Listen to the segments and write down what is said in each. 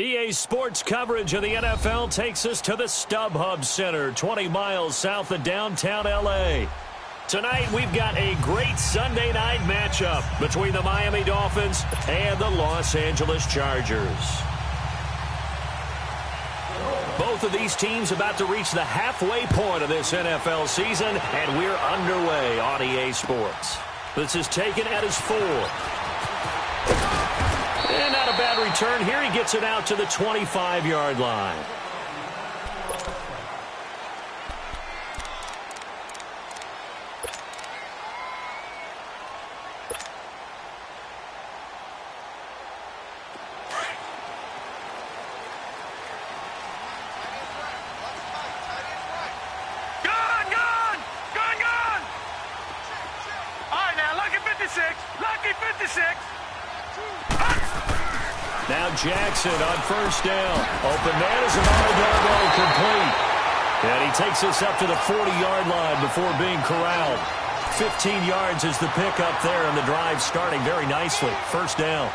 EA Sports coverage of the NFL takes us to the StubHub Center, 20 miles south of downtown L.A. Tonight, we've got a great Sunday night matchup between the Miami Dolphins and the Los Angeles Chargers. Both of these teams about to reach the halfway point of this NFL season, and we're underway on EA Sports. This is taken at his 4. And not a bad return here. He gets it out to the 25-yard line. Now Jackson on first down. Open man is an complete. And he takes this up to the 40-yard line before being corralled. 15 yards is the pickup there, and the drive starting very nicely. First down.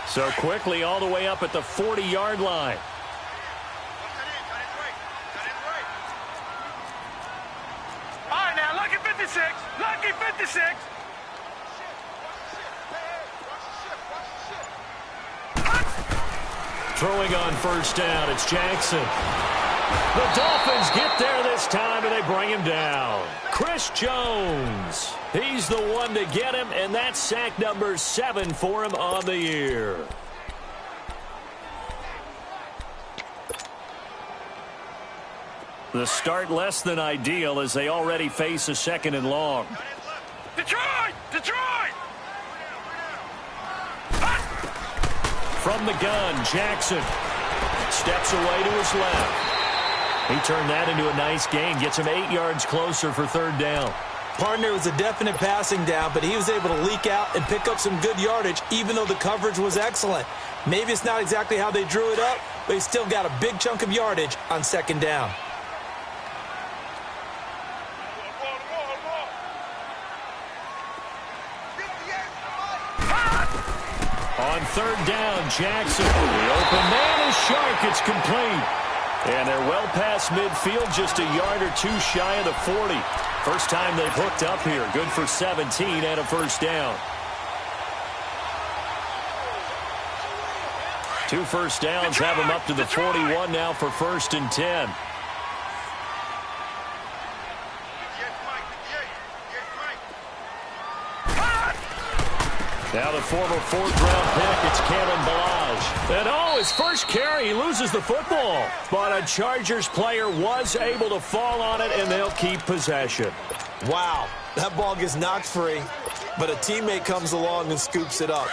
So quickly all the way up at the 40-yard line. All right, now, lucky 56. Lucky 56. Throwing on first down, it's Jackson. The Dolphins get there this time, and they bring him down. Chris Jones. He's the one to get him, and that's sack number 7 for him on the year. The start less than ideal as they already face a 2nd and long. Detroit! Detroit! From the gun, Jackson steps away to his left. He turned that into a nice gain, gets him 8 yards closer for 3rd down. Partner was a definite passing down, but he was able to leak out and pick up some good yardage, even though the coverage was excellent. Maybe it's not exactly how they drew it up, but he still got a big chunk of yardage on 2nd down. On 3rd down, Jackson. The open man is Shark. It's complete. And they're well past midfield, just a yard or 2 shy of the 40. First time they've hooked up here. Good for 17 and a first down. 2 first downs have them up to the 41 now for 1st and 10. Now the former 4th-round pick, it's Kalen Ballage. And his first carry, he loses the football. But a Chargers player was able to fall on it, and they'll keep possession. Wow, that ball gets knocked free, but a teammate comes along and scoops it up.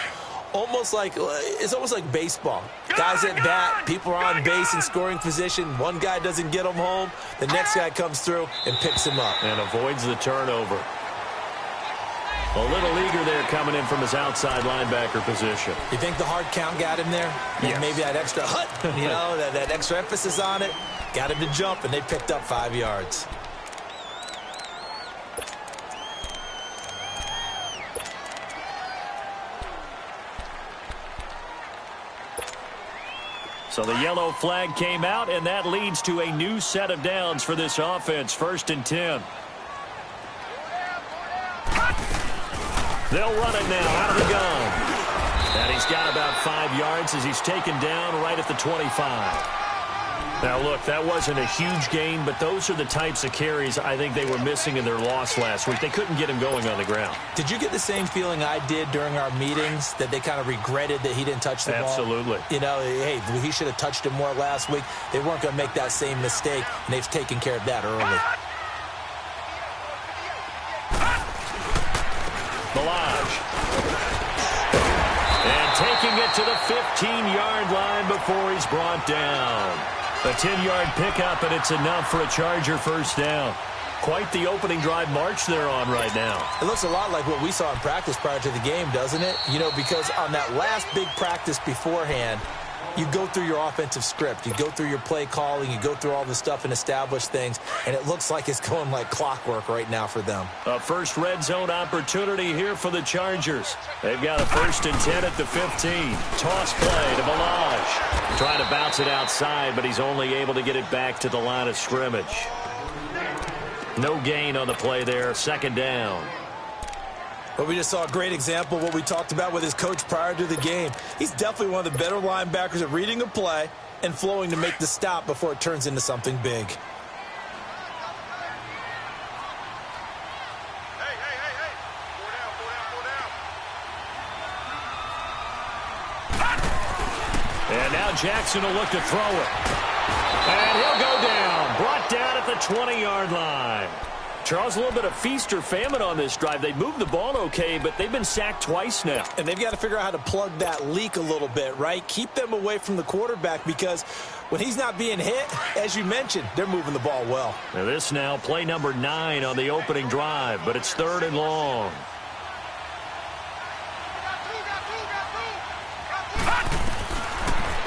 It's almost like baseball. Guys at bat, people are on base in scoring position. One guy doesn't get him home. The next guy comes through and picks him up. And avoids the turnover. A little eager there coming in from his outside linebacker position. You think the hard count got him there? Yes. Maybe that extra that extra emphasis on it got him to jump, and they picked up 5 yards. So the yellow flag came out, and that leads to a new set of downs for this offense. 1st and 10. They'll run it now out of the gun. And he's got about 5 yards as he's taken down right at the 25. Now, look, that wasn't a huge gain, but those are the types of carries I think they were missing in their loss last week. They couldn't get him going on the ground. Did you get the same feeling I did during our meetings, that they kind of regretted that he didn't touch the ball? Absolutely. Hey, he should have touched it more last week. They weren't going to make that same mistake, and they've taken care of that early. Ballage. And taking it to the 15-yard line before he's brought down. A 10-yard pickup, and it's enough for a Charger first down. Quite the opening drive march they're on right now. It looks a lot like what we saw in practice prior to the game, doesn't it? Because on that last big practice beforehand, You go through your offensive script. You go through your play calling. You go through all the stuff and establish things, and it looks like it's going like clockwork right now for them. A first red zone opportunity here for the Chargers. They've got a 1st and 10 at the 15. Toss play to Balaj. Trying to bounce it outside, but he's only able to get it back to the line of scrimmage. No gain on the play there. 2nd down. But we just saw a great example of what we talked about with his coach prior to the game. He's definitely one of the better linebackers at reading a play and flowing to make the stop before it turns into something big. And now Jackson will look to throw it. And he'll go down. Brought down at the 20-yard line. Charles, a little bit of feast or famine on this drive. They moved the ball okay, but they've been sacked twice now. And they've got to figure out how to plug that leak a little bit, right? Keep them away from the quarterback because when he's not being hit, as you mentioned, they're moving the ball well. Now this now, play number 9 on the opening drive, but it's 3rd and long.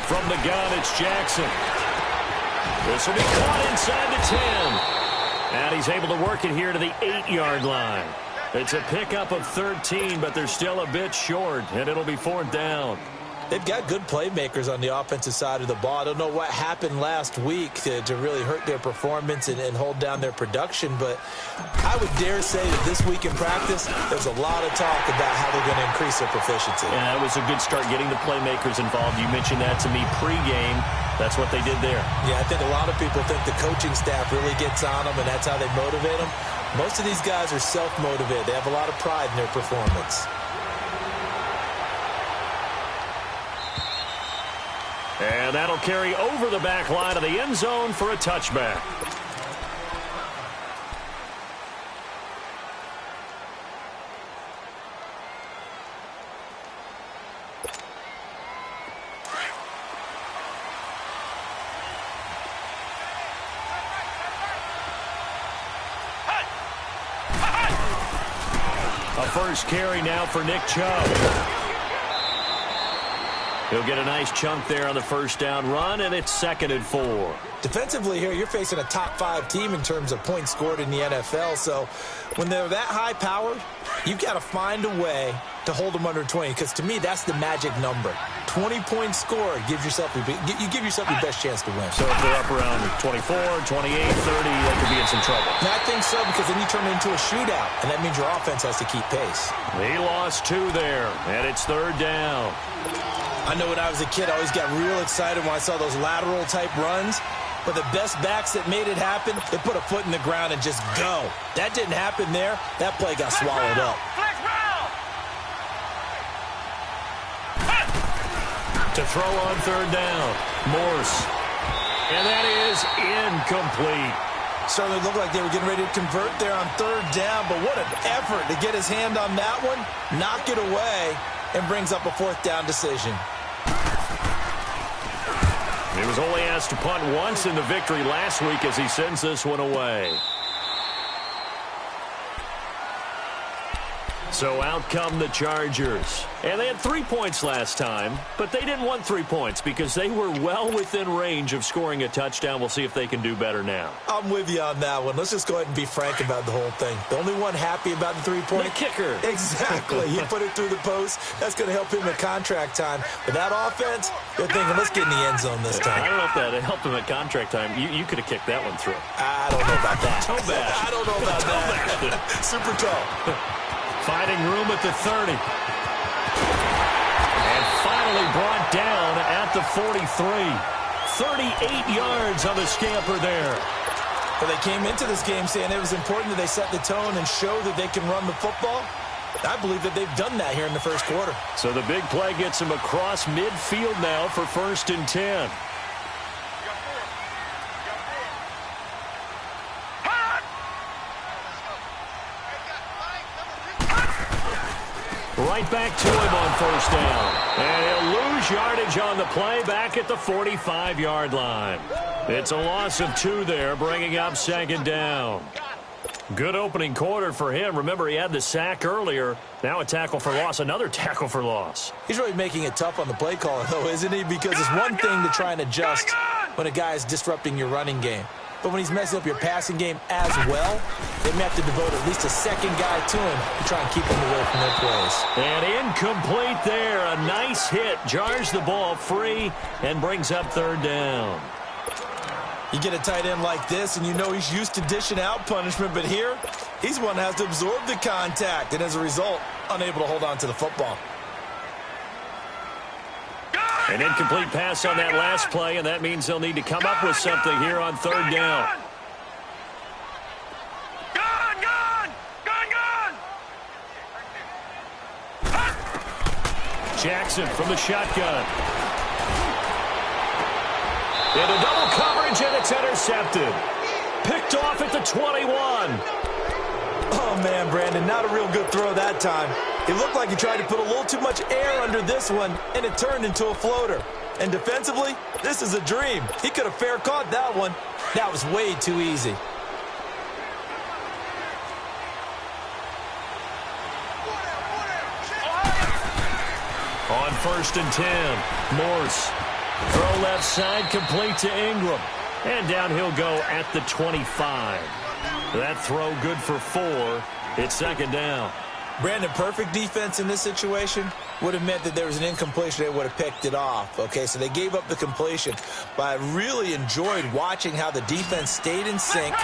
From the gun, it's Jackson. This will be caught inside the 10. And he's able to work it here to the 8-yard line. It's a pickup of 13, but they're still a bit short, and it'll be 4th down. They've got good playmakers on the offensive side of the ball. I don't know what happened last week to really hurt their performance and hold down their production, but I would dare say that this week in practice, there's a lot of talk about how they're going to increase their proficiency. Yeah, it was a good start getting the playmakers involved. You mentioned that to me pregame. That's what they did there. Yeah, I think a lot of people think the coaching staff really gets on them, and that's how they motivate them. Most of these guys are self-motivated. They have a lot of pride in their performance. And that'll carry over the back line of the end zone for a touchback. A first carry now for Nick Chubb. He'll get a nice chunk there on the first down run, and it's 2nd and 4. Defensively here, you're facing a top 5 team in terms of points scored in the NFL. So when they're that high-powered, you've got to find a way to hold them under 20, because to me, that's the magic number. 20 points scored gives yourself you give yourself your best chance to win. So if they're up around 24, 28, 30, they could be in some trouble. And I think so, because then you turn it into a shootout, and that means your offense has to keep pace. He lost 2 there, and it's 3rd down. I know when I was a kid, I always got real excited when I saw those lateral-type runs. But the best backs that made it happen, they put a foot in the ground and just go. That didn't happen there. That play got swallowed up. To throw on 3rd down, Morse. And that is incomplete. Certainly looked like they were getting ready to convert there on 3rd down, but what an effort to get his hand on that one, knock it away, and brings up a 4th down decision. He was only asked to punt once in the victory last week as he sends this one away. So out come the Chargers. And they had 3 points last time, but they didn't want 3 points because they were well within range of scoring a touchdown. We'll see if they can do better now. I'm with you on that one. Let's just go ahead and be frank about the whole thing. The only one happy about the 3-point. The kicker. Exactly. He put it through the post. That's going to help him at contract time. But that offense, they're thinking, let's get in the end zone this time. I don't know if that helped him at contract time. You could have kicked that one through. I don't know about that. Toe bash. I don't know about that. Super tall. Finding room at the 30. And finally brought down at the 43. 38 yards on the scamper there. But they came into this game saying it was important that they set the tone and show that they can run the football. I believe that they've done that here in the first quarter. So the big play gets them across midfield now for 1st and 10. Right back to him on 1st down. And he'll lose yardage on the play back at the 45-yard line. It's a loss of 2 there, bringing up 2nd down. Good opening quarter for him. Remember, he had the sack earlier. Now a tackle for loss, another tackle for loss. He's really making it tough on the play caller, though, isn't he? Because it's one thing to try and adjust when a guy is disrupting your running game. But when he's messing up your passing game as well, they may have to devote at least a second guy to him to try and keep him away from their plays. And incomplete there. A nice hit. Jars the ball free and brings up third down. You get a tight end like this, and you know he's used to dishing out punishment, but here, he's one that has to absorb the contact, and as a result, unable to hold on to the football. An incomplete pass on that last play, and that means they'll need to come up with something here on third down. Jackson from the shotgun. Into double coverage, and it's intercepted. Picked off at the 21. Oh, man, Brandon, not a real good throw that time. It looked like he tried to put a little too much air under this one, and it turned into a floater. And defensively, this is a dream. He could have fair caught that one. That was way too easy. On 1st and 10, Morse. Throw left side, complete to Ingram. And down he'll go at the 25. That throw good for 4. It's second down. Brandon, perfect defense in this situation would have meant that there was an incompletion. They would have picked it off. Okay, so they gave up the completion. But I really enjoyed watching how the defense stayed in sync,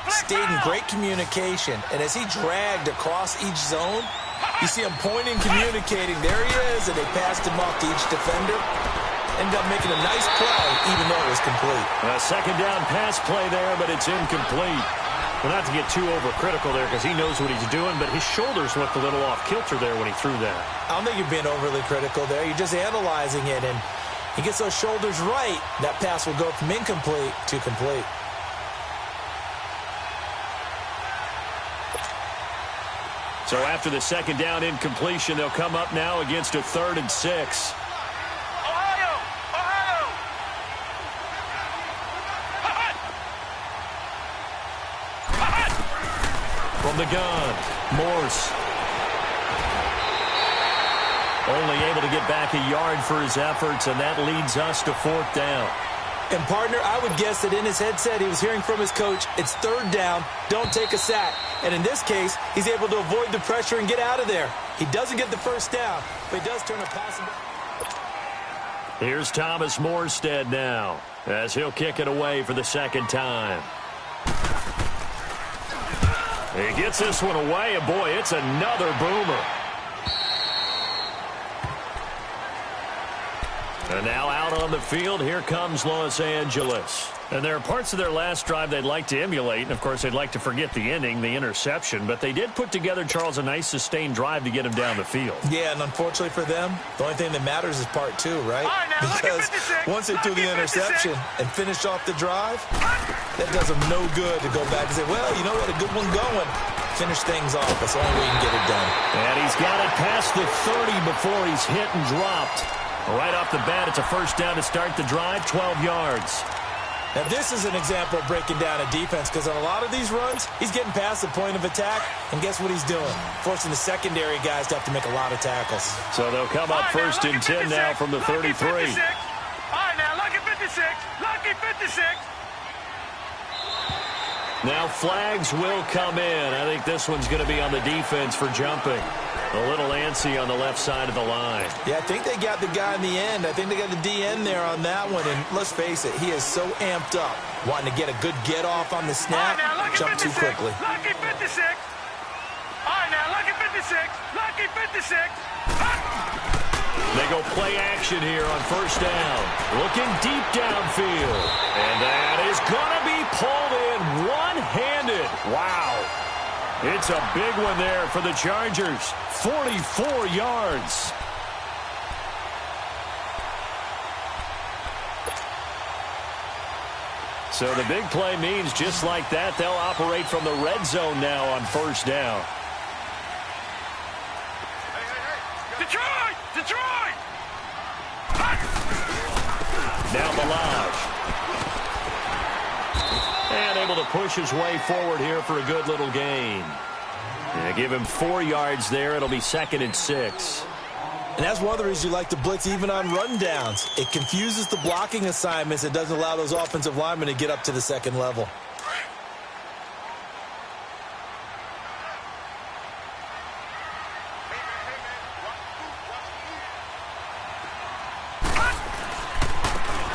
stayed in great communication. And as he dragged across each zone, you see him pointing, communicating. There he is, and they passed him off to each defender. Ended up making a nice play, even though it was complete. A second down pass play there, but it's incomplete. Well, not to get too overcritical there because he knows what he's doing, but his shoulders looked a little off kilter there when he threw that. I don't think you're being overly critical there. You're just analyzing it, and he gets those shoulders right. That pass will go from incomplete to complete. So after the second down incompletion, they'll come up now against a 3rd and 6. From the gun, Morse. Only able to get back a yard for his efforts, and that leads us to 4th down. And, partner, I would guess that in his headset he was hearing from his coach, it's 3rd down, don't take a sack. And in this case, he's able to avoid the pressure and get out of there. He doesn't get the first down, but he does turn a possible. Here's Thomas Morstead now, as he'll kick it away for the second time. He gets this one away, and boy, it's another boomer. And now out on the field, here comes Los Angeles. And there are parts of their last drive they'd like to emulate. And, of course, they'd like to forget the ending, the interception. But they did put together, Charles, a nice sustained drive to get him down the field. Yeah, and unfortunately for them, the only thing that matters is part 2, right? Because once they threw the interception and finished off the drive, that does them no good to go back and say, well, you know, we had a good one going. Finish things off. That's the only way you can get it done. And he's got it past the 30 before he's hit and dropped. Right off the bat, it's a first down to start the drive, 12 yards. Now, this is an example of breaking down a defense because on a lot of these runs, he's getting past the point of attack, and guess what he's doing? Forcing the secondary guys to have to make a lot of tackles. So they'll come up 1st and 10 now from the 33. All right, now, lucky 56. Lucky 56. Now flags will come in. I think this one's going to be on the defense for jumping. A little antsy on the left side of the line. Yeah, I think they got the guy in the end. I think they got the DN there on that one. And let's face it, he is so amped up, wanting to get a good get-off on the snap, jump too quickly. Lucky 56. All right, now, lucky 56. Lucky 56. They go play action here on first down. Looking deep downfield. And that is going to be pulled in one-handed. Wow. It's a big one there for the Chargers. 44 yards. So the big play means just like that, they'll operate from the red zone now on first down. Detroit! Detroit! Now Balaj. And able to push his way forward here for a good little gain. Yeah, give him 4 yards there. It'll be 2nd and 6. And that's one of the reasons you like to blitz even on rundowns. It confuses the blocking assignments. It doesn't allow those offensive linemen to get up to the second level.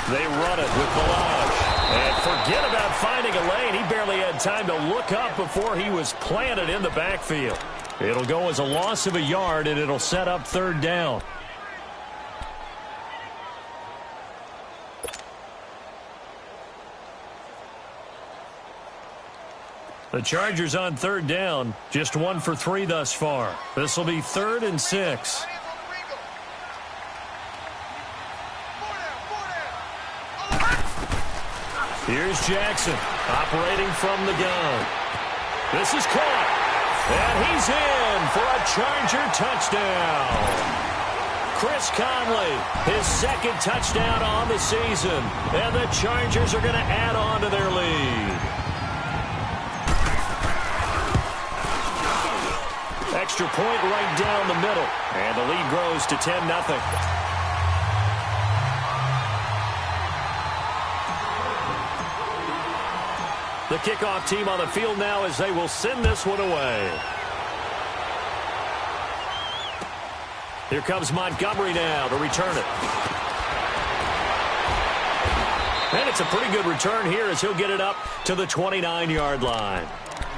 They run it with Balaj. And forget about finding a lane. He barely had time to look up before he was planted in the backfield. It'll go as a loss of a yard, and it'll set up 3rd down. The Chargers on 3rd down, just 1 for 3 thus far. This will be 3rd and 6. Here's Jackson, operating from the gun. This is caught, and he's in for a Charger touchdown. Chris Conley, his 2nd touchdown on the season, and the Chargers are going to add on to their lead. Extra point right down the middle, and the lead grows to 10-0. The kickoff team on the field now as they will send this one away. Here comes Montgomery now to return it. And it's a pretty good return here as he'll get it up to the 29-yard line.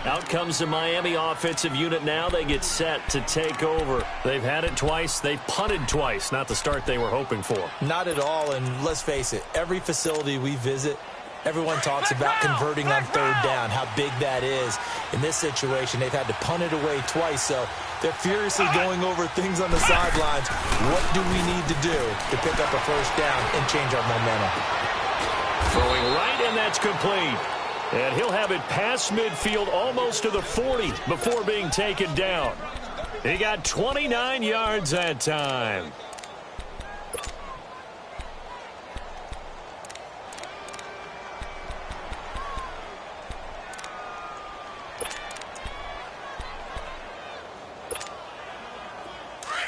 Out comes the Miami offensive unit now. They get set to take over. They've had it twice. They've punted twice. Not the start they were hoping for. Not at all, and let's face it, every facility we visit, everyone talks about converting on 3rd down, how big that is. In this situation, they've had to punt it away twice, so they're furiously going over things on the sidelines. What do we need to do to pick up a 1st down and change our momentum? Throwing right, and that's complete. And he'll have it past midfield almost to the 40 before being taken down. He got 29 yards that time.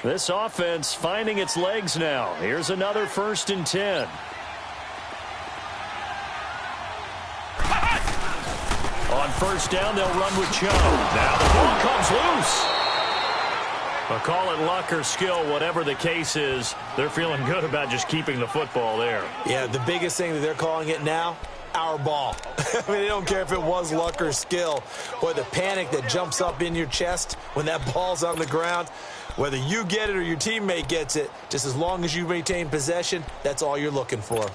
This offense finding its legs now. Here's another 1st and 10. On 1st down, they'll run with Chubb. Now the ball comes loose. I'll call it luck or skill, whatever the case is. They're feeling good about just keeping the football there. Yeah, the biggest thing that they're calling it now, our ball. I mean, they don't care if it was luck or skill. Boy, the panic that jumps up in your chest when that ball's on the ground, whether you get it or your teammate gets it, just as long as you maintain possession, that's all you're looking for.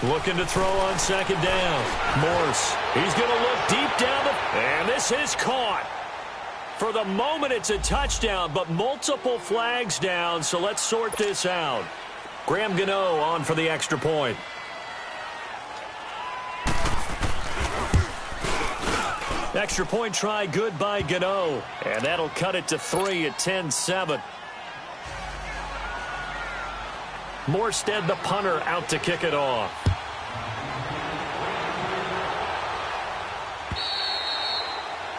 Looking to throw on 2nd down. Morse, he's going to look deep down and this is caught. For the moment, it's a touchdown, but multiple flags down, so let's sort this out. Graham Gano on for the extra point. Extra point try good by Gano, and that'll cut it to 3 at 10-7. Morstead, the punter, out to kick it off.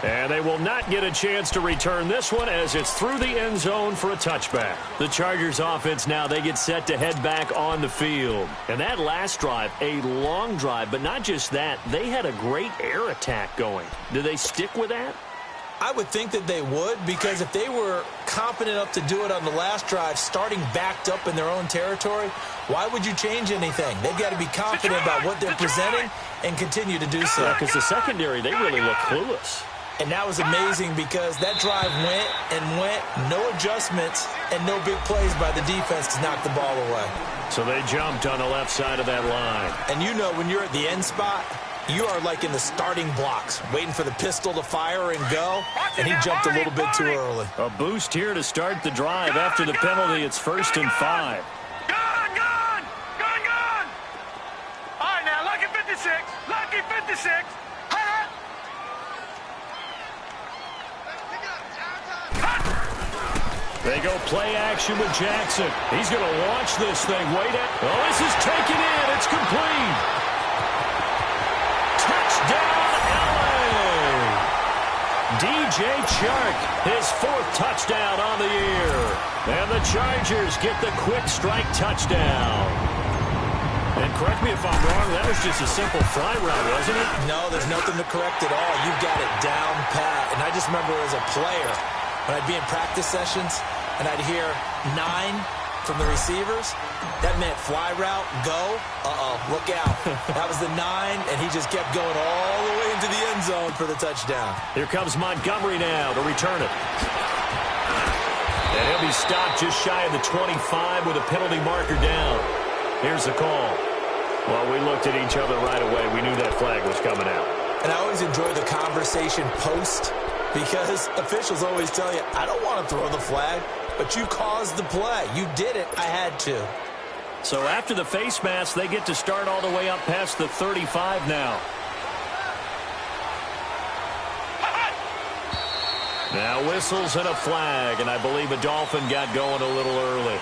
And they will not get a chance to return this one as it's through the end zone for a touchback. The Chargers offense now, they get set to head back on the field. And that last drive, a long drive, but not just that, they had a great air attack going. Do they stick with that? I would think that they would, because if they were confident enough to do it on the last drive, starting backed up in their own territory, why would you change anything? They've got to be confident about what they're presenting and continue to do so. Yeah, because the secondary, they really look clueless. And that was amazing because that drive went and went, no adjustments, and no big plays by the defense to knock the ball away. So they jumped on the left side of that line. And you know when you're at the end spot, you are like in the starting blocks, waiting for the pistol to fire and go, and he jumped a little bit too early. A boost here to start the drive. After the penalty, it's 1st and 5. Gone! All right, now They go play action with Jackson. He's going to launch this thing way down. Oh, this is taken in. It's complete. Touchdown, L.A. DJ Chark, his 4th touchdown on the year. And the Chargers get the quick strike touchdown. And correct me if I'm wrong, that was just a simple fly route, wasn't it? No, there's nothing to correct at all. You've got it down pat. And I just remember as a player, when I'd be in practice sessions, and I'd hear 9 from the receivers, that meant fly route, go, look out. That was the 9, and he just kept going all the way into the end zone for the touchdown. Here comes Montgomery now to return it. And he'll be stopped just shy of the 25 with a penalty marker down. Here's the call. Well, we looked at each other right away. We knew that flag was coming out. And I always enjoy the conversation post, because officials always tell you, I don't want to throw the flag, but you caused the play. You did it. I had to. So after the face mask, they get to start all the way up past the 35 now. Now whistles and a flag, and I believe a Dolphin got going a little early.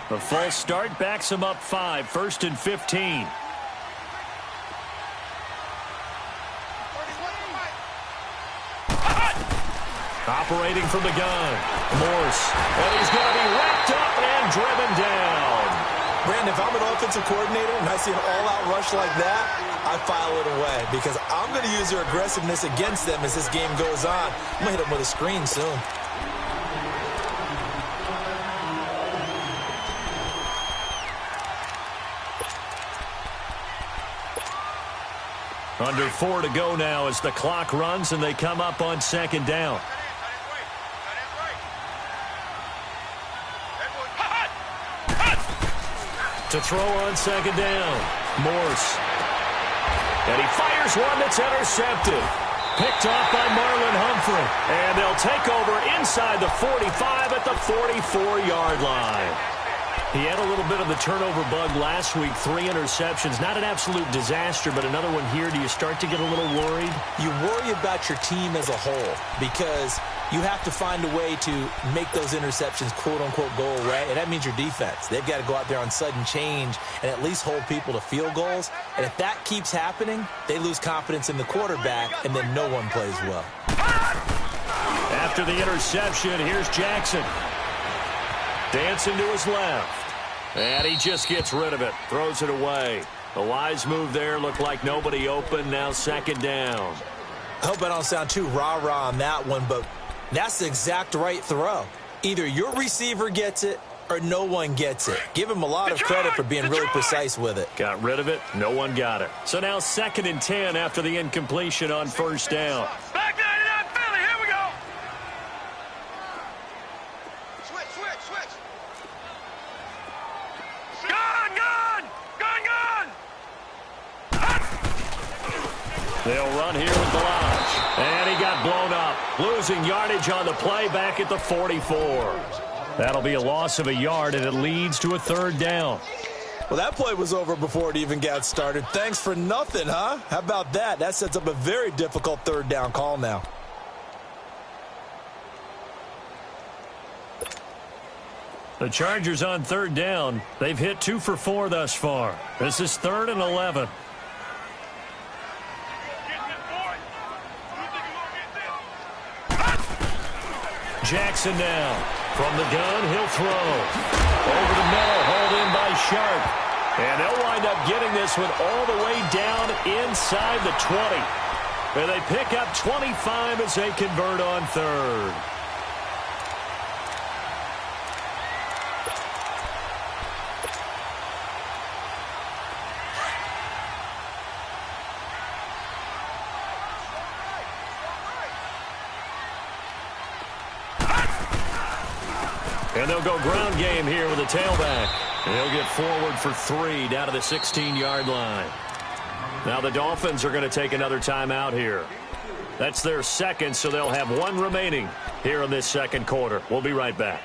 The false start backs him up 5, 1st and 15. Operating from the gun, Morse, and he's going to be wrapped up and driven down. Brandon, if I'm an offensive coordinator and I see an all-out rush like that, I file it away because I'm going to use their aggressiveness against them as this game goes on. I'm going to hit them with a screen soon. Under 4 to go now as the clock runs and they come up on 2nd down. To throw on 2nd down, Morse. And he fires one that's intercepted. Picked off by Marlon Humphrey. And they'll take over inside the 45 at the 44-yard line. He had a little bit of the turnover bug last week, 3 interceptions. Not an absolute disaster, but another one here. Do you start to get a little worried? You worry about your team as a whole because you have to find a way to make those interceptions, quote-unquote, go away, and that means your defense. They've got to go out there on sudden change and at least hold people to field goals. And if that keeps happening, they lose confidence in the quarterback, and then no one plays well. After the interception, here's Jackson. Dancing to his left. And he just gets rid of it. Throws it away. A wise move there. Looked like nobody open. Now 2nd down. I hope I don't sound too rah-rah on that one, but that's the exact right throw. Either your receiver gets it or no one gets it. Give him a lot of credit for being really precise with it. Got rid of it. No one got it. So now 2nd and 10 after the incompletion on 1st down. Back 99 Philly. Here we go. Switch. Gun. They'll run here with Balaj. And he got blown up. Losing yardage on the play back at the 44. That'll be a loss of a yard, and it leads to a 3rd down. Well, that play was over before it even got started. Thanks for nothing, huh? How about that? That sets up a very difficult 3rd down call now. The Chargers on 3rd down. They've hit 2 for 4 thus far. This is 3rd and 11. Jackson now. From the gun, he'll throw. Over the middle, hauled in by Sharp. And they'll wind up getting this one all the way down inside the 20. And they pick up 25 as they convert on 3rd. And they'll go ground game here with a tailback. And he'll get forward for 3 down to the 16-yard line. Now the Dolphins are going to take another timeout here. That's their 2nd, so they'll have 1 remaining here in this 2nd quarter. We'll be right back.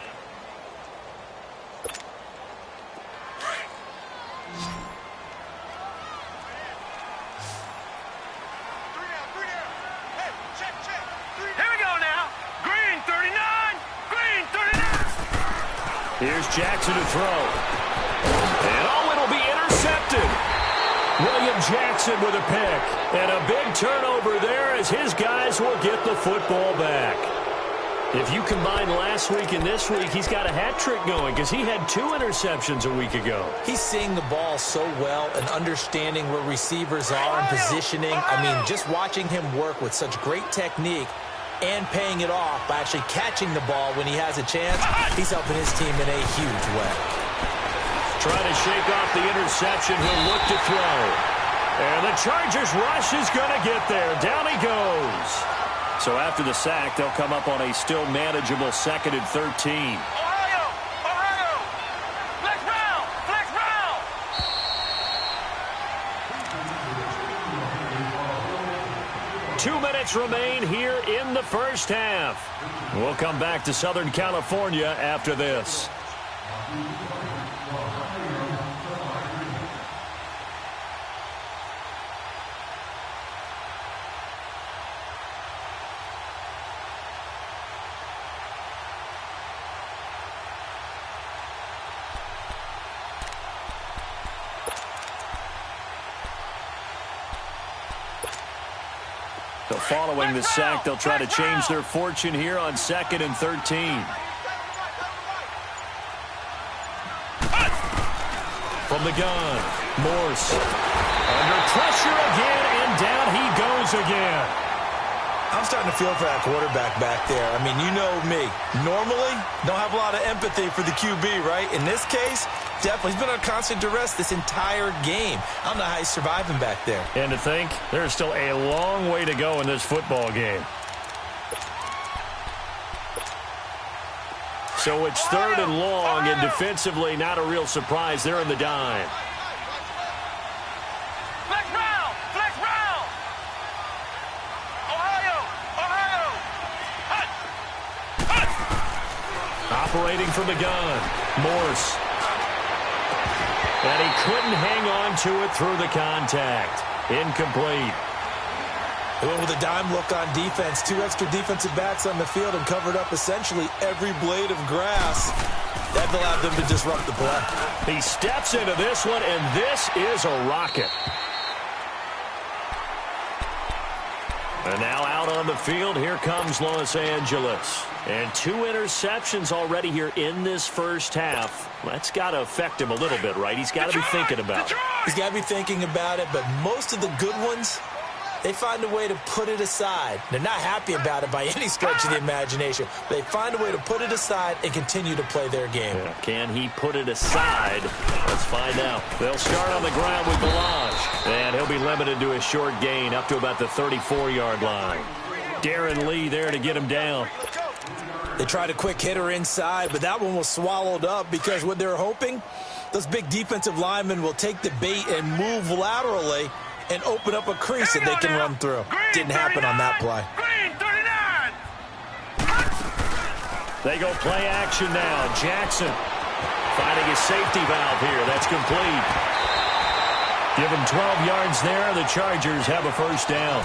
Here's Jackson to throw. And it'll be intercepted. William Jackson with a pick. And a big turnover there as his guys will get the football back. If you combine last week and this week, he's got a hat trick going because he had 2 interceptions a week ago. He's seeing the ball so well and understanding where receivers are and positioning. I mean, just watching him work with such great technique and paying it off by actually catching the ball when he has a chance, he's helping his team in a huge way. Trying to shake off the interception. He'll look to throw. And the Chargers rush is going to get there. Down he goes. So after the sack, they'll come up on a still manageable 2nd and 13. Ohio! Flex round! Flex round! 2 minutes remain here in the first half. We'll come back to Southern California after this. So following the sack, they'll try to change their fortune here on 2nd and 13. From the gun, Morse. Under pressure again, and down he goes again. I'm starting to feel for that quarterback back there. I mean, you know me. Normally, don't have a lot of empathy for the QB, right? In this case, definitely. He's been under constant duress this entire game. I don't know how he's surviving back there. And to think, there's still a long way to go in this football game. So it's 3rd and long, and defensively, not a real surprise. They're in the dime. Flex round! Flex round! Ohio! Hut! Operating from the gun, Morse. And he couldn't hang on to it through the contact. Incomplete. He went with a dime look on defense. 2 extra defensive backs on the field and covered up essentially every blade of grass. That allowed them to disrupt the play. He steps into this one, and this is a rocket. And now out on the field, here comes Los Angeles. And 2 interceptions already here in this first half. That's got to affect him a little bit, right? He's got to be thinking about it. He's got to be thinking about it, but most of the good ones, they find a way to put it aside. They're not happy about it by any stretch of the imagination. They find a way to put it aside and continue to play their game. Yeah, can he put it aside? Let's find out. They'll start on the ground with Balaj. And he'll be limited to a short gain up to about the 34-yard line. Darren Lee there to get him down. They tried a quick hitter inside, but that one was swallowed up because what they're hoping, those big defensive linemen will take the bait and move laterally and open up a crease that they can run through. Didn't happen on that play. Green 39! They go play action now. Jackson finding his safety valve here. That's complete. Give him 12 yards there. The Chargers have a first down.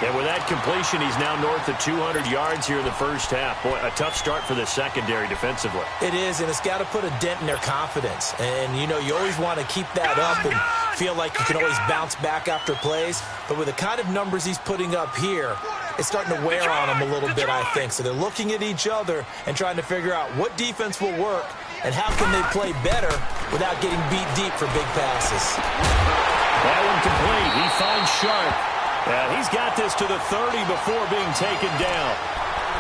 And with that completion, he's now north of 200 yards here in the first half. Boy, a tough start for the secondary defensively. It is, and it's got to put a dent in their confidence. And, you know, you always want to keep that up and feel like you can always bounce back after plays. But with the kind of numbers he's putting up here, it's starting to wear on them a little bit, I think. So they're looking at each other and trying to figure out what defense will work and how can they play better without getting beat deep for big passes. That one complete. He finds Sharp. And he's got this to the 30 before being taken down.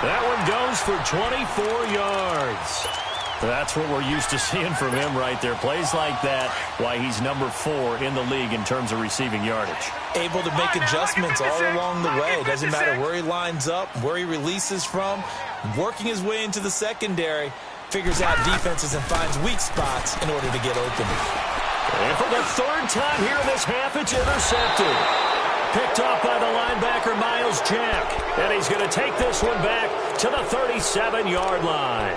That one goes for 24 yards. That's what we're used to seeing from him right there. Plays like that, why he's number 4 in the league in terms of receiving yardage. Able to make adjustments all along the way. Doesn't matter where he lines up, where he releases from. Working his way into the secondary, figures out defenses and finds weak spots in order to get open. And for the 3rd time here in this half, it's intercepted. Picked off by the linebacker, Miles Jack. And he's going to take this one back to the 37-yard line.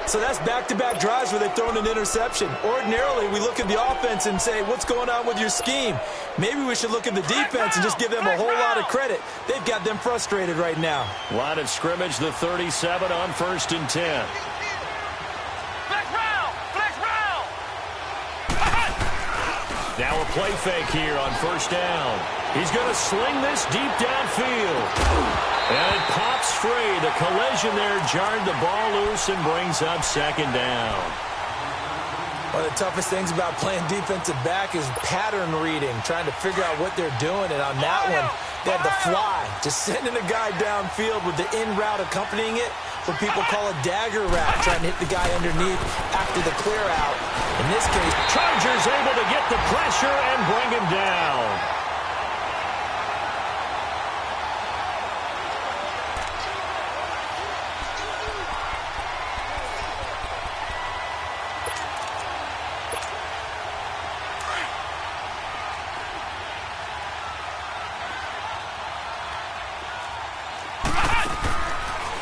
So that's back-to-back drives where they've thrown an interception. Ordinarily, we look at the offense and say, what's going on with your scheme? Maybe we should look at the defense and just give them a whole lot of credit. They've got them frustrated right now. Line of scrimmage, the 37 on 1st and 10. Now a play fake here on first down. He's going to sling this deep downfield. And it pops free. The collision there jarred the ball loose and brings up second down. One of the toughest things about playing defensive back is pattern reading, trying to figure out what they're doing. And on that one, they had the fly, just sending a guy downfield with the in route accompanying it, what people call a dagger route, trying to hit the guy underneath after the clear out. In this case, Chargers able to get the pressure and bring him down.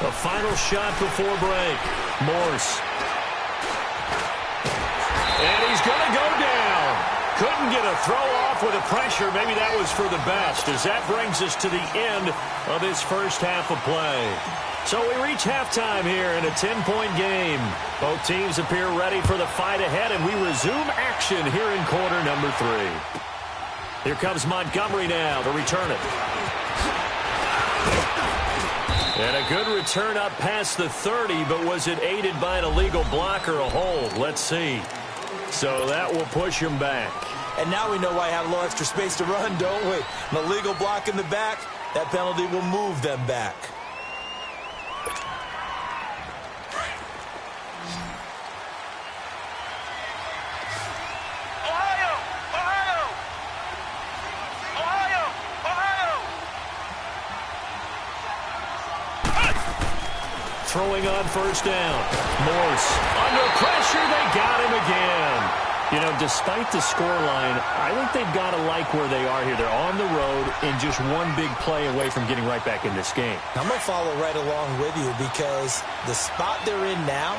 The final shot before break. Morse. And he's going to go down. Couldn't get a throw off with the pressure. Maybe that was for the best, as that brings us to the end of this first half of play. So we reach halftime here in a 10-point game. Both teams appear ready for the fight ahead, and we resume action here in quarter number 3. Here comes Montgomery now to return it. And a good return up past the 30, but was it aided by an illegal block or a hold? Let's see. So that will push him back. And now we know why I have a little extra space to run, don't we? An illegal block in the back, that penalty will move them back. Throwing on first down. Morse under pressure. They got him again. You know, despite the scoreline, I think they've got to like where they are here. They're on the road and just one big play away from getting right back in this game. I'm going to follow right along with you because the spot they're in now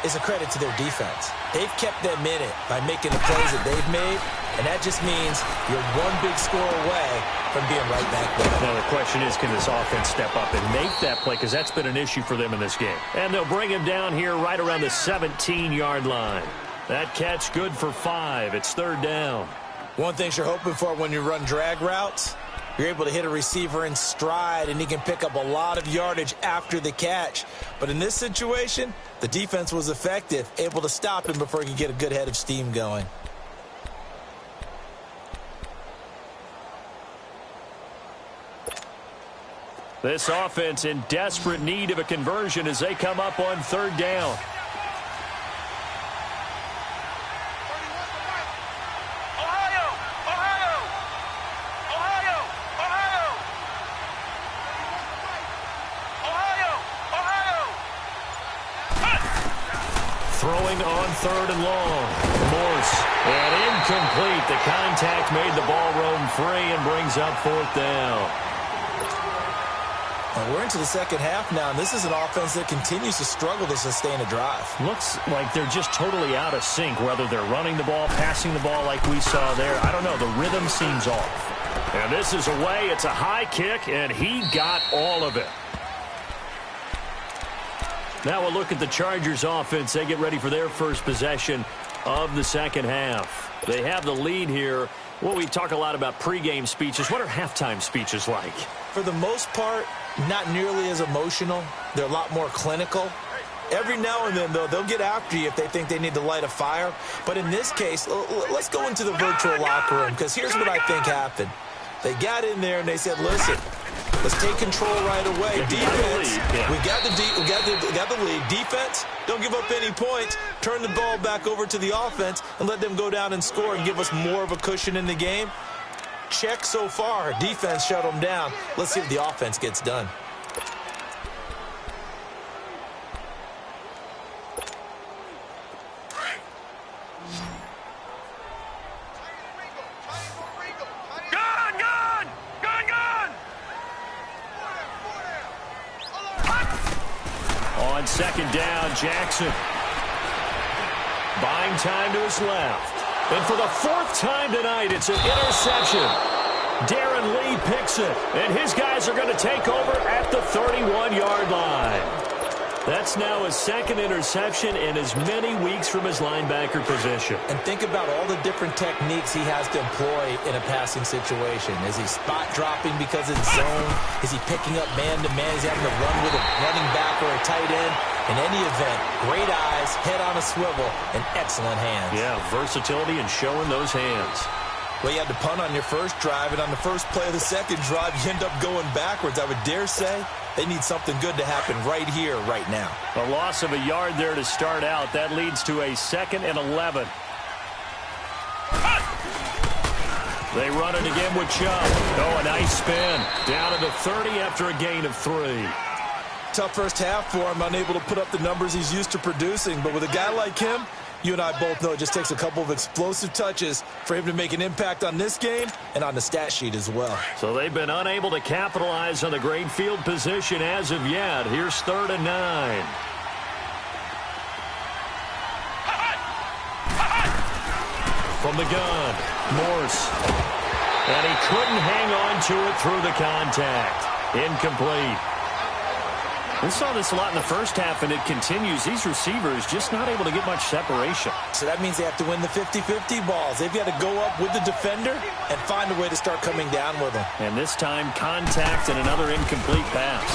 is a credit to their defense. They've kept them in it by making the plays that they've made, and that just means you're one big score away from being right back there. Now the question is, can this offense step up and make that play? Because that's been an issue for them in this game. And they'll bring him down here right around the 17-yard line. That catch good for 5. It's third down. One thing you're hoping for when you run drag routes, you're able to hit a receiver in stride, and he can pick up a lot of yardage after the catch. But in this situation, the defense was effective, able to stop him before he could get a good head of steam going. This offense in desperate need of a conversion as they come up on third down. Throwing on third and long. Morse. And incomplete. The contact made the ball roam free and brings up fourth down. Well, we're into the second half now, and this is an offense that continues to struggle to sustain a drive. Looks like they're just totally out of sync, whether they're running the ball, passing the ball like we saw there. I don't know. The rhythm seems off. And this is away. It's a high kick, and he got all of it. Now we'll look at the Chargers offense. They get ready for their first possession of the second half. They have the lead here. Well, we talk a lot about pregame speeches. What are halftime speeches like? For the most part, not nearly as emotional. They're a lot more clinical. Every now and then, though, they'll get after you if they think they need to light a fire. But in this case, let's go into the virtual locker room, because here's what I think happened. They got in there and they said, listen, let's take control right away. Defense, we got the lead. Defense, don't give up any points. Turn the ball back over to the offense and let them go down and score and give us more of a cushion in the game. Check so far. Defense shut them down. Let's see if the offense gets done. On second down, Jackson. Buying time to his left. And for the fourth time tonight, it's an interception. Darren Lee picks it, and his guys are going to take over at the 31-yard line. That's now his second interception in as many weeks from his linebacker position. And think about all the different techniques he has to employ in a passing situation. Is he spot dropping because it's zone? Is he picking up man-to-man? Is he having to run with a running back or a tight end? In any event, great eyes, head on a swivel, and excellent hands. Yeah, versatility and showing those hands. Well, you had to punt on your first drive, and on the first play of the second drive, you end up going backwards. I would dare say they need something good to happen right here, right now. A loss of a yard there to start out. That leads to a 2nd and 11. They run it again with Chubb. Oh, a nice spin. Down to the 30 after a gain of 3. Tough first half for him, unable to put up the numbers he's used to producing. But with a guy like him, you and I both know it just takes a couple of explosive touches for him to make an impact on this game and on the stat sheet as well. So they've been unable to capitalize on the great field position as of yet. Here's 3rd and 9. From the gun, Morse. And he couldn't hang on to it through the contact. Incomplete. We saw this a lot in the first half, and it continues. These receivers just not able to get much separation. So that means they have to win the 50-50 balls. They've got to go up with the defender and find a way to start coming down with them. And this time, contact and another incomplete pass.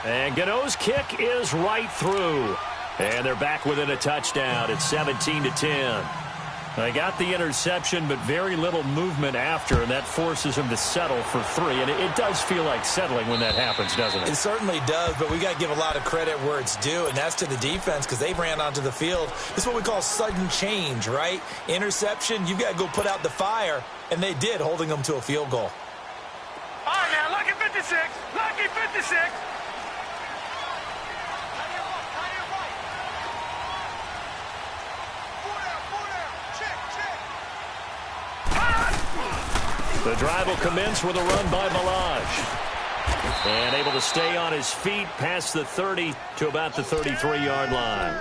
And Gano's kick is right through. And they're back within a touchdown. It's 17-10. They got the interception, but very little movement after, and that forces him to settle for 3. And it does feel like settling when that happens, doesn't it? It certainly does, but we got to give a lot of credit where it's due, and that's to the defense because they ran onto the field. This is what we call sudden change, right? Interception, you've got to go put out the fire, and they did, holding them to a field goal. All right, now, lucky 56. Lucky 56. The drive will commence with a run by Balaj. And able to stay on his feet past the 30 to about the 33-yard line.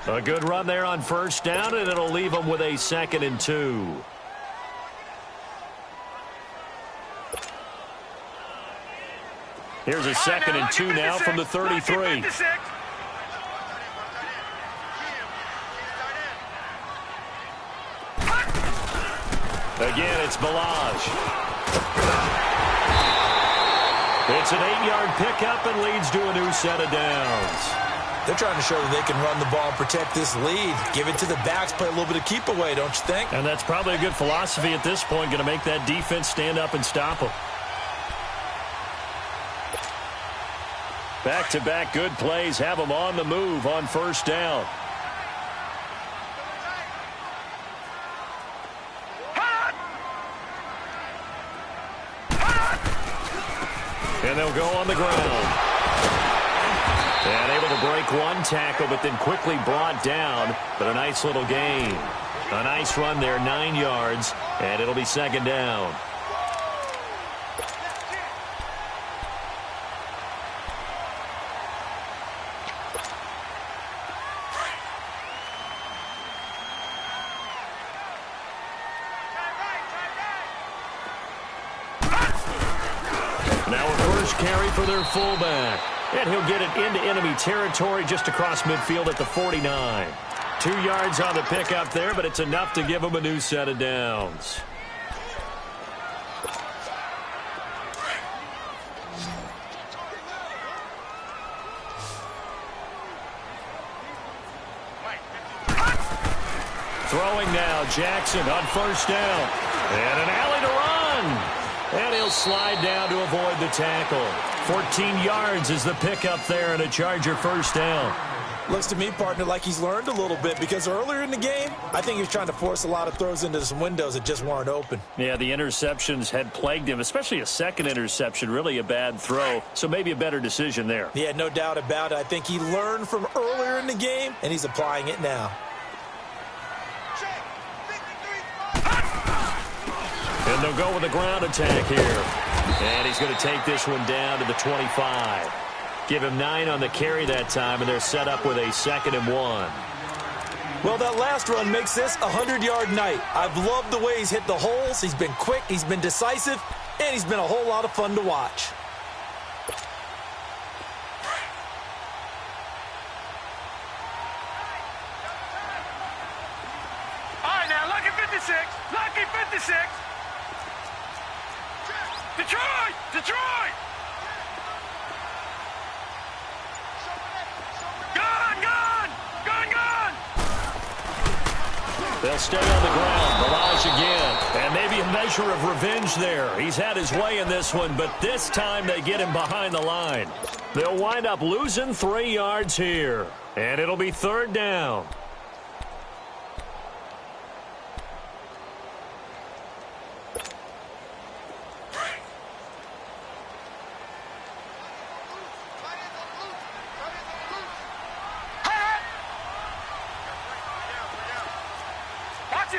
A good run there on first down, and it'll leave them with a 2nd and 2. Here's a 2nd and 2 now from the 33. Again, it's Balaj. It's an 8-yard pickup and leads to a new set of downs. They're trying to show that they can run the ball and protect this lead. Give it to the backs, play a little bit of keep away, don't you think? And that's probably a good philosophy at this point, going to make that defense stand up and stop them. Back-to-back good plays have them on the move on first down. And they'll go on the ground. And able to break one tackle, but then quickly brought down. But a nice little gain. A nice run there, 9 yards. And it'll be 2nd down. Carry for their fullback. And he'll get it into enemy territory just across midfield at the 49. 2 yards on the pickup there, but it's enough to give him a new set of downs. Throwing now, Jackson on first down. And an alley to run. And he'll slide down to avoid the tackle. 14 yards is the pickup there and a Charger first down. Looks to me, partner, like he's learned a little bit because earlier in the game, I think he was trying to force a lot of throws into some windows that just weren't open. Yeah, the interceptions had plagued him, especially a second interception, really a bad throw. So maybe a better decision there. Yeah, no doubt about it. I think he learned from earlier in the game, and he's applying it now. And they'll go with a ground attack here. And he's going to take this one down to the 25. Give him 9 on the carry that time, and they're set up with a 2nd and 1. Well, that last run makes this a 100-yard night. I've loved the way he's hit the holes. He's been quick, he's been decisive, and he's been a whole lot of fun to watch. 56. Lucky 56. Detroit! Detroit! Gone! Gone! Gone! Gone! They'll stay on the ground. Barrage again. And maybe a measure of revenge there. He's had his way in this one, but this time they get him behind the line. They'll wind up losing 3 yards here. And it'll be 3rd down.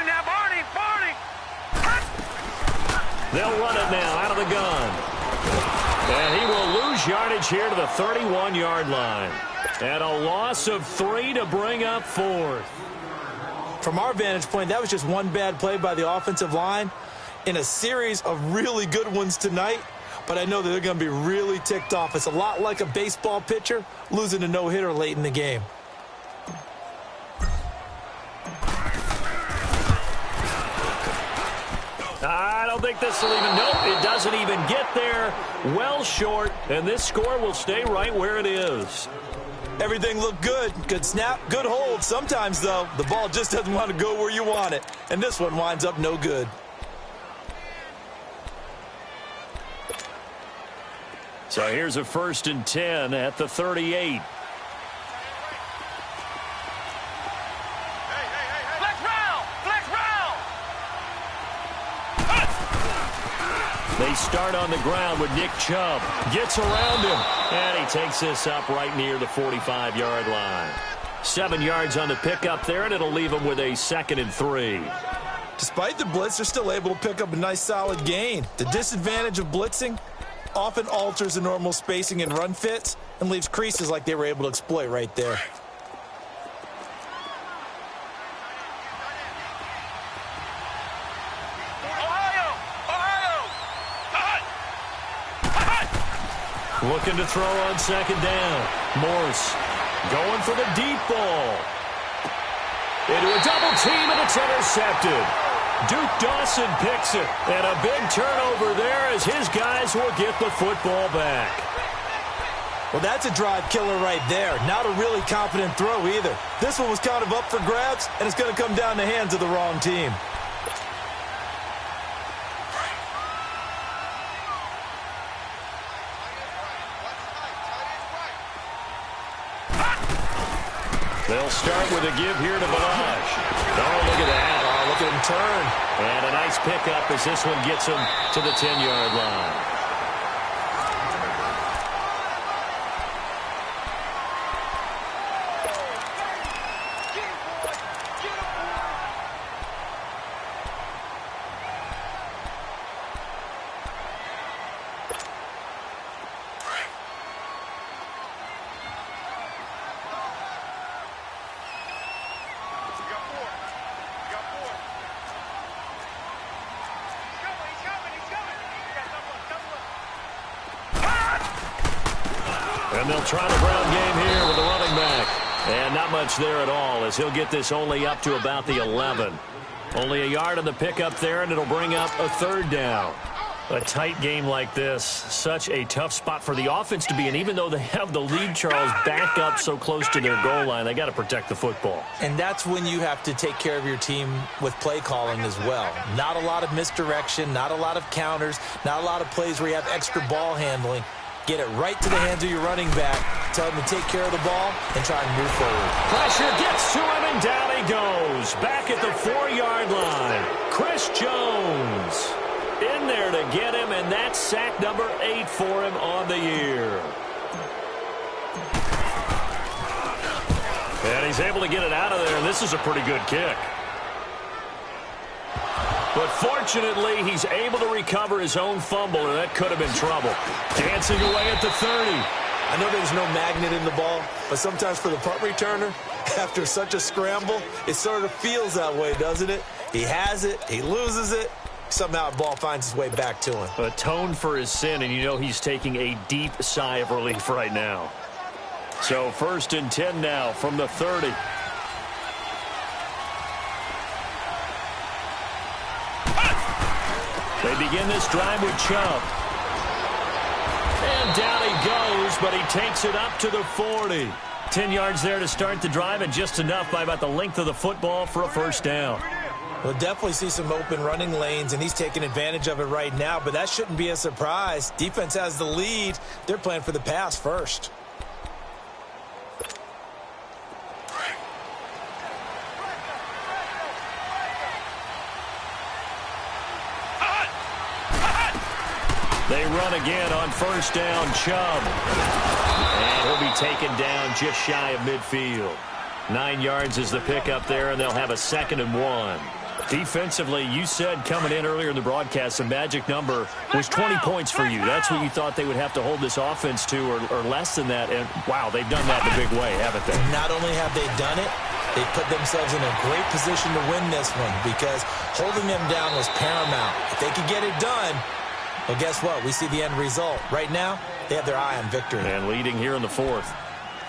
Now, Barney, Barney. They'll run it now out of the gun. And he will lose yardage here to the 31-yard line. And a loss of 3 to bring up 4th. From our vantage point, that was just one bad play by the offensive line in a series of really good ones tonight. But I know that they're going to be really ticked off. It's a lot like a baseball pitcher losing a no-hitter late in the game. I don't think this will even, nope, it doesn't even get there. Well short, and this score will stay right where it is. Everything looked good. Good snap, good hold. Sometimes, though, the ball just doesn't want to go where you want it. And this one winds up no good. So here's a 1st and 10 at the 38. They start on the ground with Nick Chubb. Gets around him. And he takes this up right near the 45-yard line. 7 yards on the pickup there, and it'll leave him with a 2nd and 3. Despite the blitz, they're still able to pick up a nice solid gain. The disadvantage of blitzing often alters the normal spacing and run fits and leaves creases like they were able to exploit right there. Looking to throw on 2nd down. Morse going for the deep ball. Into a double team, and it's intercepted. Duke Dawson picks it. And a big turnover there as his guys will get the football back. Well, that's a drive killer right there. Not a really confident throw either. This one was kind of up for grabs, and it's going to come down the hands of the wrong team. They'll start with a give here to Barrage. Oh, look at that. Oh, look at him turn. And a nice pickup as this one gets him to the 10-yard line. And they'll try the ground game here with the running back. And not much there at all as he'll get this only up to about the 11. Only a yard on the pickup there, and it'll bring up a 3rd down. A tight game like this, such a tough spot for the offense to be in. Even though they have the lead, Charles, back up so close to their goal line, they got to protect the football. And that's when you have to take care of your team with play calling as well. Not a lot of misdirection, not a lot of counters, not a lot of plays where you have extra ball handling. Get it right to the hands of your running back. Tell him to take care of the ball and try and move forward. Pressure gets to him, and down he goes. Back at the 4-yard line. Chris Jones in there to get him, and that's sack number 8 for him on the year. And he's able to get it out of there, and this is a pretty good kick. But fortunately, he's able to recover his own fumble, and that could have been trouble. Dancing away at the 30. I know there's no magnet in the ball, but sometimes for the punt returner, after such a scramble, it sort of feels that way, doesn't it? He has it, he loses it, somehow the ball finds its way back to him. Atoned for his sin, and you know he's taking a deep sigh of relief right now. So 1st and 10 now from the 30. They begin this drive with Chubb. And down he goes, but he takes it up to the 40. 10 yards there to start the drive, and just enough by about the length of the football for a first down. We'll definitely see some open running lanes, and he's taking advantage of it right now, but that shouldn't be a surprise. Defense has the lead. They're playing for the pass first. They run again on first down, Chubb. And he'll be taken down just shy of midfield. 9 yards is the pickup there, and they'll have a 2nd and 1. Defensively, you said coming in earlier in the broadcast, the magic number was 20 points for you. That's what you thought they would have to hold this offense to, or less than that. And, wow, they've done that in a big way, haven't they? Not only have they done it, they put themselves in a great position to win this one because holding them down was paramount. If they could get it done, well, guess what? We see the end result. Right now, they have their eye on victory. And leading here in the 4th.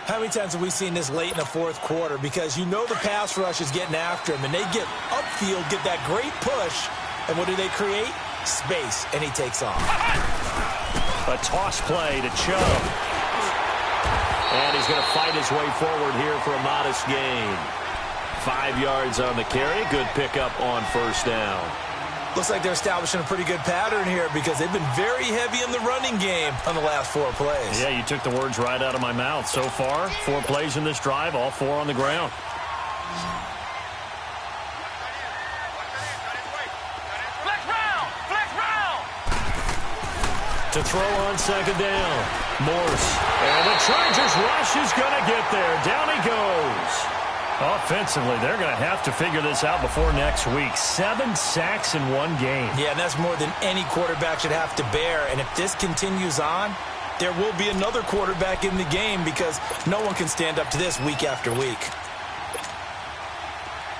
How many times have we seen this late in the 4th quarter? Because you know the pass rush is getting after him, and they get upfield, get that great push, and what do they create? Space, and he takes off. A toss play to Chubb. And he's going to fight his way forward here for a modest gain. 5 yards on the carry. Good pickup on first down. Looks like they're establishing a pretty good pattern here because they've been very heavy in the running game on the last 4 plays. Yeah, you took the words right out of my mouth. So far, 4 plays in this drive, all 4 on the ground. Flex round! Flex round! To throw on second down, Morse. And the Chargers rush is going to get there. Down he goes. Offensively, they're going to have to figure this out before next week. 7 sacks in 1 game. Yeah, and that's more than any quarterback should have to bear. And if this continues on, there will be another quarterback in the game because no one can stand up to this week after week.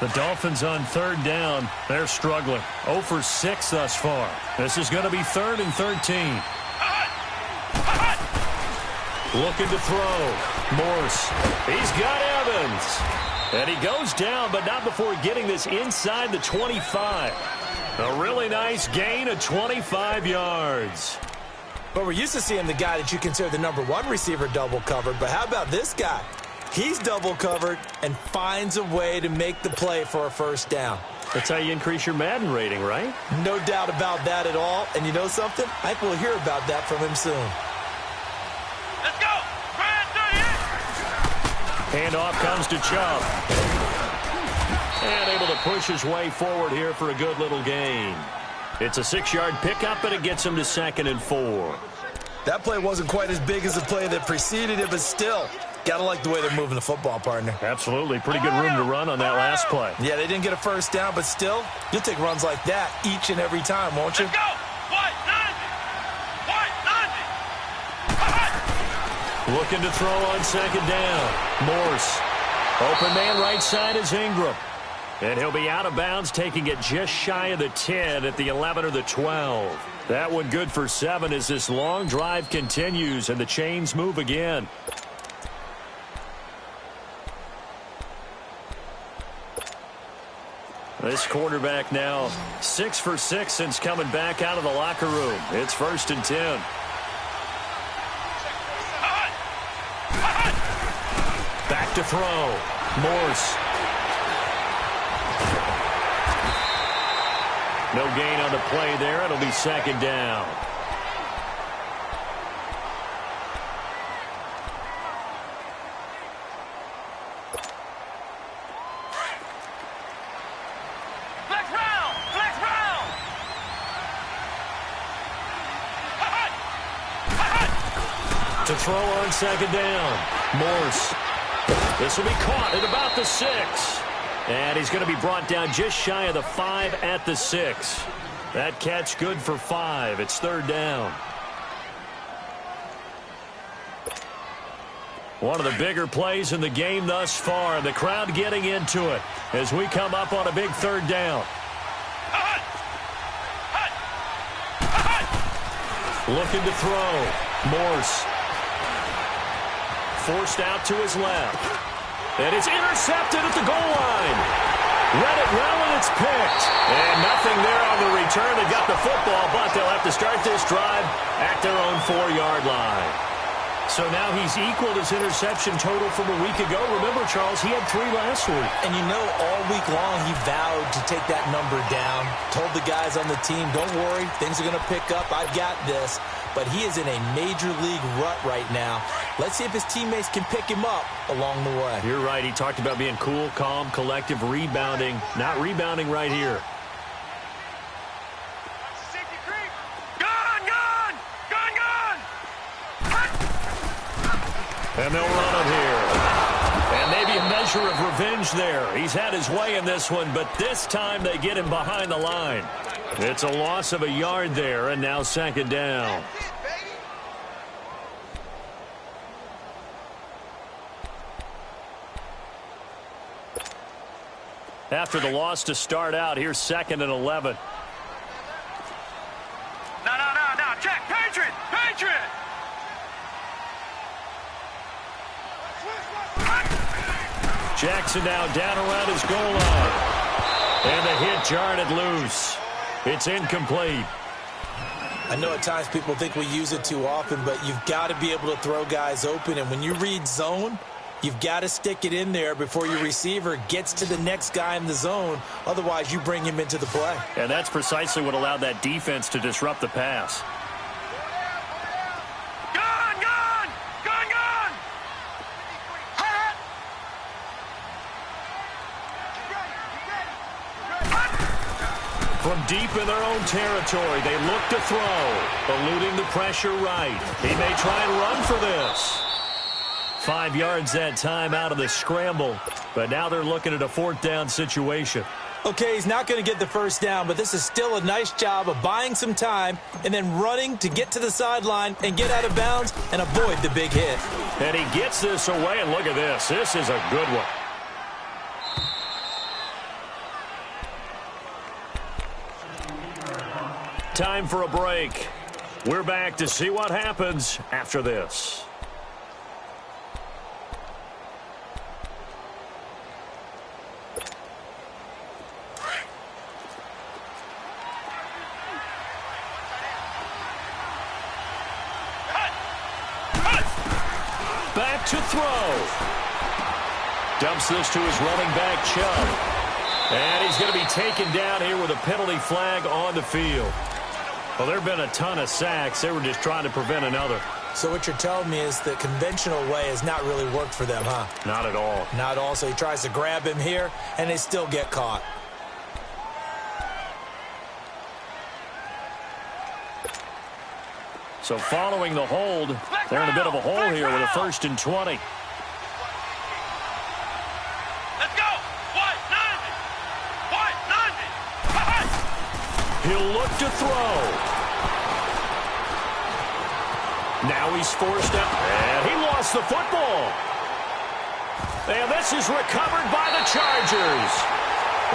The Dolphins on 3rd down. They're struggling. 0 for 6 thus far. This is going to be 3rd and 13. Looking to throw. Morse. He's got Evans. And he goes down, but not before getting this inside the 25. A really nice gain of 25 yards. But we're used to seeing the guy that you consider the #1 receiver double covered. But how about this guy? He's double covered and finds a way to make the play for a first down. That's how you increase your Madden rating, right? No doubt about that at all. And you know something? I think we'll hear about that from him soon. Let's go! Handoff comes to Chubb. And able to push his way forward here for a good little gain. It's a 6-yard pickup, and it gets him to 2nd and 4. That play wasn't quite as big as the play that preceded it, but still, gotta like the way they're moving the football, partner. Absolutely. Pretty good room to run on that last play. Yeah, they didn't get a first down, but still, you'll take runs like that each and every time, won't you? Let's go! Looking to throw on second down. Morse. Open man right side is Ingram. And he'll be out of bounds, taking it just shy of the 10 at the 11 or the 12. That one good for 7 as this long drive continues and the chains move again. This quarterback now 6 for 6 since coming back out of the locker room. It's 1st and 10. Back to throw. Morse. No gain on the play there. It'll be 2nd down. Flex round! Flex round! To throw on 2nd down. Morse. This will be caught at about the 6. And he's going to be brought down just shy of the 5 at the 6. That catch good for 5. It's 3rd down. One of the bigger plays in the game thus far. The crowd getting into it as we come up on a big 3rd down. Looking to throw. Morse. Forced out to his left. And it's intercepted at the goal line. Read it well, and it's picked. And nothing there on the return. They got the football, but they'll have to start this drive at their own 4-yard line. So now he's equaled his interception total from a week ago. Remember, Charles, he had 3 last week. And you know, all week long he vowed to take that number down. Told the guys on the team, don't worry, things are going to pick up. I've got this. But he is in a major league rut right now. Let's see if his teammates can pick him up along the way. You're right. He talked about being cool, calm, collective, rebounding. Not rebounding right here. And they'll run him here. And maybe a measure of revenge there. He's had his way in this one, but this time they get him behind the line. It's a loss of a yard there, and now 2nd down. After the loss to start out, here's 2nd and 11. No, check. Patriot! Jackson now down around his goal line. And the hit jarred it loose. It's incomplete. I know at times people think we use it too often, but you've got to be able to throw guys open. And when you read zone, you've got to stick it in there before your receiver gets to the next guy in the zone. Otherwise, you bring him into the play. And that's precisely what allowed that defense to disrupt the pass. From deep in their own territory, they look to throw, eluding the pressure right. He may try and run for this. 5 yards that time out of the scramble, but now they're looking at a 4th down situation. Okay, he's not going to get the 1st down, but this is still a nice job of buying some time and then running to get to the sideline and get out of bounds and avoid the big hit. And he gets this away, and look at this. This is a good one. Time for a break. We're back to see what happens after this. Back to throw. Dumps this to his running back, Chubb. And he's going to be taken down here with a penalty flag on the field. Well, there have been a ton of sacks. They were just trying to prevent another. So what you're telling me is the conventional way has not really worked for them, huh? Not at all. Not at all. So he tries to grab him here, and they still get caught. So following the hold, they're in a bit of a hole here with a 1st and 20. He'll look to throw. Now he's forced out, and he lost the football. And this is recovered by the Chargers.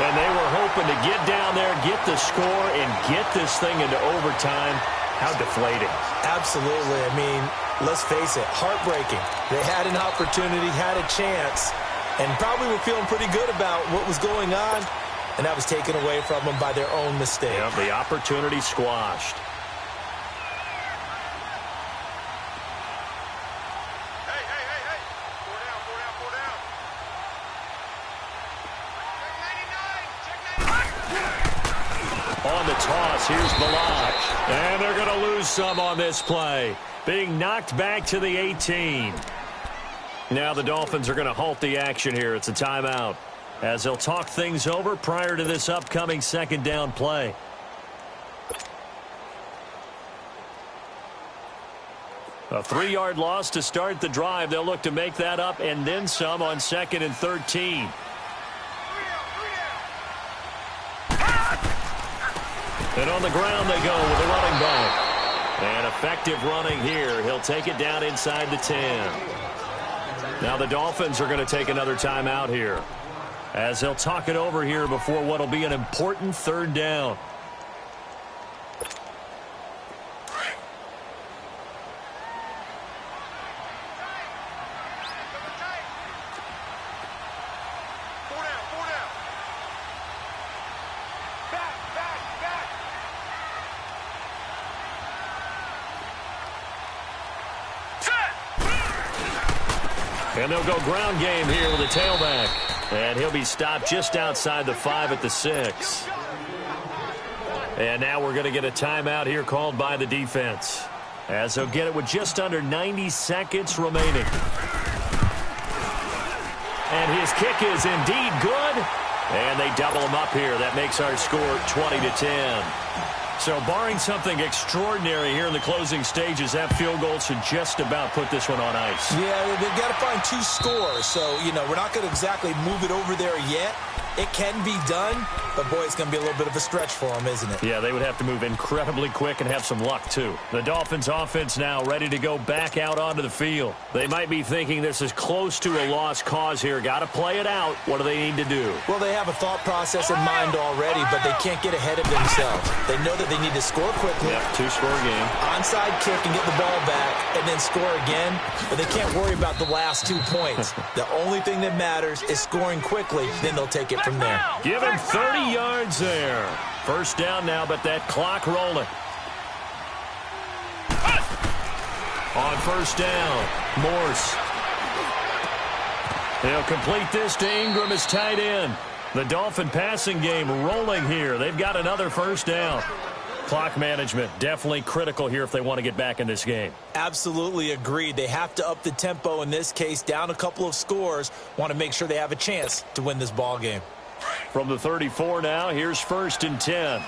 And they were hoping to get down there, get the score, and get this thing into overtime. How deflating. Absolutely. I mean, let's face it, heartbreaking. They had an opportunity, had a chance, and probably were feeling pretty good about what was going on. And that was taken away from them by their own mistake. Yeah, the opportunity squashed. Hey. 4 down. On the toss, here's Balaj. And they're going to lose some on this play. Being knocked back to the 18. Now the Dolphins are going to halt the action here. It's a timeout, as they'll talk things over prior to this upcoming 2nd down play. A 3-yard loss to start the drive. They'll look to make that up and then some on 2nd and 13. And on the ground they go with a running back. And effective running here. He'll take it down inside the 10. Now the Dolphins are going to take another timeout here, as they'll talk it over here before what will be an important 3rd down. And they'll go ground game here with a tailback. And he'll be stopped just outside the 5 at the 6. And now we're going to get a timeout here called by the defense, as they'll get it with just under 90 seconds remaining. And his kick is indeed good. And they double him up here. That makes our score 20-10. So barring something extraordinary here in the closing stages, that field goal should just about put this one on ice. Yeah, they've got to find 2 scores. So, we're not going to exactly move it over there yet. It can be done, but, boy, it's going to be a little bit of a stretch for them, isn't it? Yeah, they would have to move incredibly quick and have some luck, too. The Dolphins offense now ready to go back out onto the field. They might be thinking this is close to a lost cause here. Got to play it out. What do they need to do? Well, they have a thought process in mind already, but they can't get ahead of themselves. They know that they need to score quickly. Yeah, 2-score game. Onside kick and get the ball back and then score again, but they can't worry about the last 2 points. The only thing that matters is scoring quickly, then they'll take it from there. Give him 30 yards there. First down now, but that clock rolling. On first down, Morse. He'll complete this to Ingram as tight end. The Dolphin passing game rolling here. They've got another first down. Clock management definitely critical here if they want to get back in this game. Absolutely agreed. They have to up the tempo in this case, down a couple of scores. Want to make sure they have a chance to win this ball game. From the 34 now, here's 1st and 10.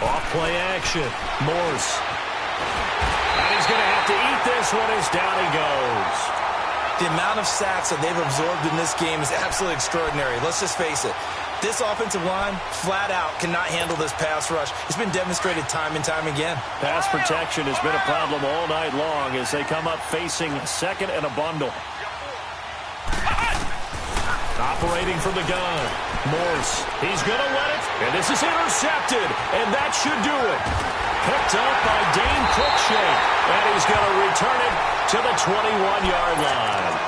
Off play action. Morse. And he's going to have to eat this one as down he goes. The amount of sacks that they've absorbed in this game is absolutely extraordinary. Let's just face it. This offensive line, flat out, cannot handle this pass rush. It's been demonstrated time and time again. Pass protection has been a problem all night long as they come up facing second and a bundle. Operating from the gun. Morse. He's going to let it. And this is intercepted. And that should do it. Picked up by Dane Cruikshank. And he's going to return it to the 21-yard line.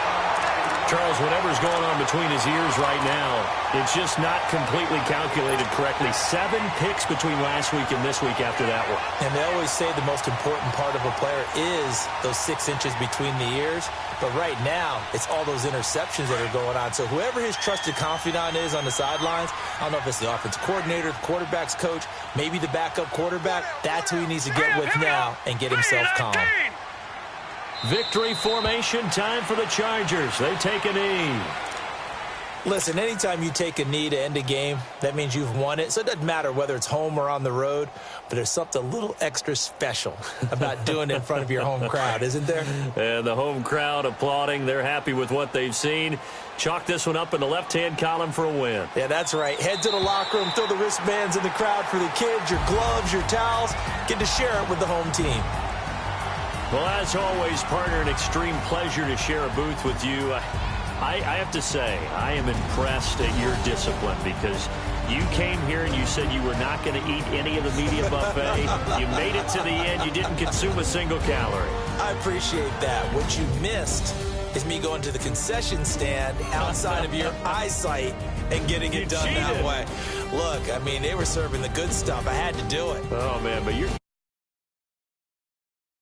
Charles, whatever's going on between his ears right now, it's just not completely calculated correctly. 7 picks between last week and this week after that one. And they always say the most important part of a player is those 6 inches between the ears. But right now, it's all those interceptions that are going on. So whoever his trusted confidant is on the sidelines, I don't know if it's the offensive coordinator, the quarterback's coach, maybe the backup quarterback, that's who he needs to get with now and get himself calm. Victory formation time for the Chargers. They take a knee. Listen, anytime you take a knee to end a game, that means you've won it. So it doesn't matter whether it's home or on the road, but there's something a little extra special about doing it in front of your home crowd, isn't there? And the home crowd applauding. They're happy with what they've seen. Chalk this one up in the left-hand column for a win. Yeah, that's right. Head to the locker room, throw the wristbands in the crowd for the kids, your gloves, your towels. Get to share it with the home team. Well, as always, partner, an extreme pleasure to share a booth with you. I have to say, I am impressed at your discipline because you came here and you said you were not going to eat any of the media buffet. You made it to the end. You didn't consume a single calorie. I appreciate that. What you missed is me going to the concession stand outside of your eyesight and getting it done that way. Look, I mean, they were serving the good stuff. I had to do it. Oh, man, but you're...